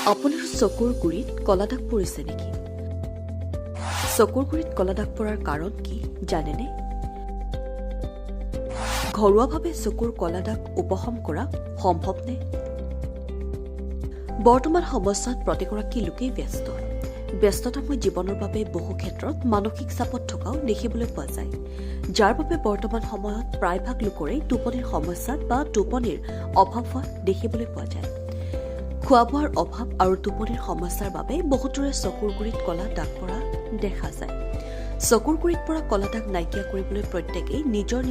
আপোনাৰ চকুৰ গুৰিত কলা দাগ পৰিছে নেকি? চকুৰ গুৰিত কলা দাগ পৰাৰ কাৰণ কি জানেনে? ঘৰুৱাভাৱে চকুৰ কলা দাগ উপশম কৰা সম্ভৱনে? বৰ্তমান সময়ত প্ৰতিগৰাকী লোকেই ব্যস্ততাময় জীৱনৰ বাবে বহু ক্ষেত্ৰত মানসিক চাপত থকাও দেখিবলৈ পোৱা যায়, যাৰ বাবে বৰ্তমান সময়ত প্ৰায়ভাগ লোকৰেই টোপনিৰ সমস্যাত বা টোপনিৰ অভাৱ হোৱা দেখিবলৈ পোৱা যায়। খোৱা বোৱাৰ অভাৱ আৰু টোপনিৰ সমস্যাৰ বাবে বহুতৰে চকুৰ গুৰিত কলা দাগ পৰা দেখা যায়। চকুৰ গুৰিত পৰা কলা দাগ নাইকিয়া কৰিবলৈ প্ৰত্যেকেই নিজৰ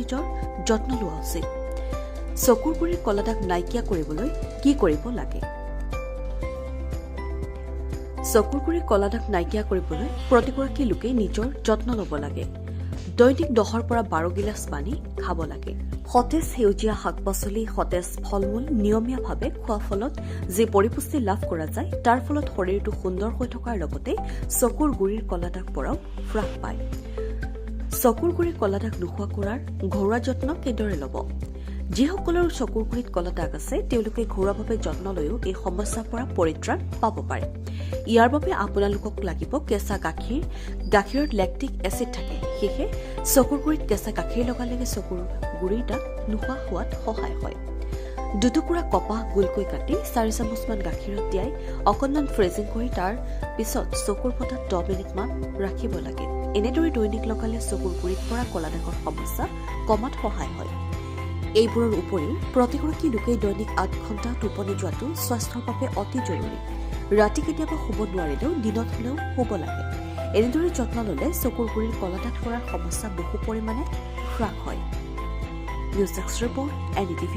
যত্ন লোৱা উচিত। চকুৰ গুৰিৰ কলা দাগ নাইকিয়া কৰিবলৈ কি কৰিব লাগে? চকুৰ গুৰিৰ কলা দাগ নাইকিয়া কৰিবলৈ প্ৰতিগৰাকী লোকেই নিজৰ যত্ন ল'ব লাগে। দৈনিক 10 পৰা 12 গিলাচ পানী খাব লাগে। সতেজ সেউজীয়া শাক-পাচলি, সতেজ ফল-মূল নিয়মীয়াভাৱে খোৱাৰ ফলত যি পৰিপুষ্টি লাভ কৰা যায়, তাৰ ফলত শৰীৰটো সুন্দৰ হৈ থকাৰ লগতে চকুৰ গুৰিৰ কলা দাগ পৰাও হ্ৰাস পায়। চকুৰ গুৰিৰ কলা দাগ নোহোৱা কৰাৰ ঘৰুৱা যত্ন কেনেদৰে ল'ব? যিসকলৰ চকুৰ গুৰিত কলা দাগ আছে, তেওঁলোকে ঘৰুৱাভাৱে যত্ন লৈও এই সমস্যাৰ পৰা পৰিত্ৰাণ পাব পাৰে। ইয়াৰ বাবে আপোনালোকক লাগিব কেঁচা গাখীৰ। গাখীৰত লেক্টিক এচিড থাকে, সেয়েহে চকুৰ গুৰিত কেঁচা গাখীৰ লগালে চকুৰ গুৰিৰ দাগ নোহোৱা হোৱাত সহায় হয়। 2 টুকুৰা কপাহ গোলকৈ কাটি 4 চামুচমান গাখীৰত তিয়াই অকণমান ফ্ৰিজিং কৰি তাৰ পিছত চকুৰ পতাত 10 মিনিটমান ৰাখিব লাগে। এনেদৰে দৈনিক লগালে চকুৰ গুৰিত পৰা কলা দাগৰ সমস্যা কমাত সহায় হয়। এইবোৰৰ উপৰিও প্ৰতিগৰাকী লোকেই দৈনিক 8 ঘণ্টা টোপনি যোৱাটো স্বাস্থ্যৰ বাবে অতি জৰুৰী। ৰাতি কেতিয়াবা শুব নোৱাৰিলেও দিনত হলেও শুব লাগে। এনেদৰে যত্ন ল'লে চকুৰ গুৰিৰ কলা দাগ পৰাৰ সমস্যা বহু পৰিমাণে হ্ৰাস হয়। News desk report, NDTV।